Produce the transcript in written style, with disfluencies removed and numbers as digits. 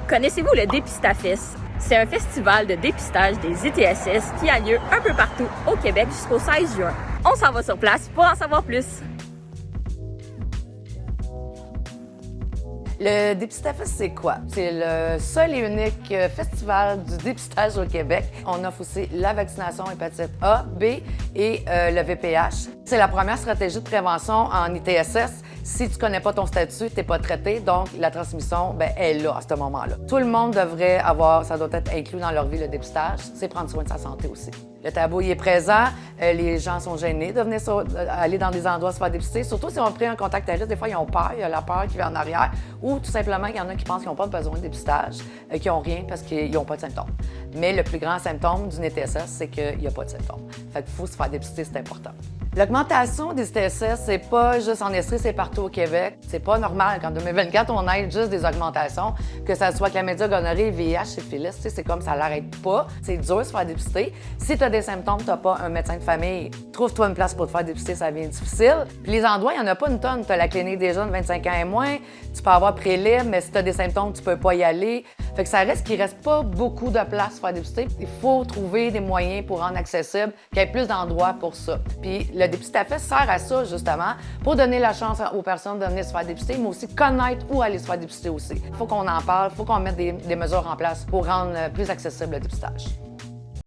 Connaissez-vous le Dépistafest? C'est un festival de dépistage des ITSS qui a lieu un peu partout au Québec jusqu'au 16 juin. On s'en va sur place pour en savoir plus. Le Dépistafest, c'est quoi? C'est le seul et unique festival du dépistage au Québec. On offre aussi la vaccination hépatite A, B et le VPH. C'est la première stratégie de prévention en ITSS. Si tu connais pas ton statut, tu n'es pas traité, donc la transmission est là à ce moment-là. Tout le monde devrait avoir, ça doit être inclus dans leur vie, le dépistage. C'est prendre soin de sa santé aussi. Le tabou il est présent, les gens sont gênés de venir aller dans des endroits se faire dépister, surtout si on a pris un contact à risque. Des fois, ils ont peur, il y a la peur qui vient en arrière, ou tout simplement qu'il y en a qui pensent qu'ils n'ont pas besoin de dépistage, qui n'ont rien parce qu'ils n'ont pas de symptômes. Mais le plus grand symptôme d'une ITSS, c'est qu'il n'y a pas de symptômes. Fait qu'il faut se faire dépister, c'est important. L'augmentation des ITSS, c'est pas juste en Estrie, c'est partout au Québec. C'est pas normal qu'en 2024, on ait juste des augmentations, que ça soit chlamydia, gonorrhée, VIH, syphilis, c'est comme ça l'arrête pas. C'est dur de se faire dépister. Si tu as des symptômes, tu n'as pas un médecin de famille, trouve-toi une place pour te faire dépister, ça devient difficile. Puis les endroits, il n'y en a pas une tonne. Tu as la clinique des jeunes 25 ans et moins, tu peux avoir prélibre, mais si tu as des symptômes, tu peux pas y aller. Fait que ça reste qu'il reste pas beaucoup de place pour faire dépister. Il faut trouver des moyens pour rendre accessible, qu'il y ait plus d'endroits pour ça. Puis le Dépistafest sert à ça, justement, pour donner la chance aux personnes de venir se faire dépister, mais aussi connaître où aller se faire dépister aussi. Il faut qu'on en parle, il faut qu'on mette des mesures en place pour rendre plus accessible le dépistage.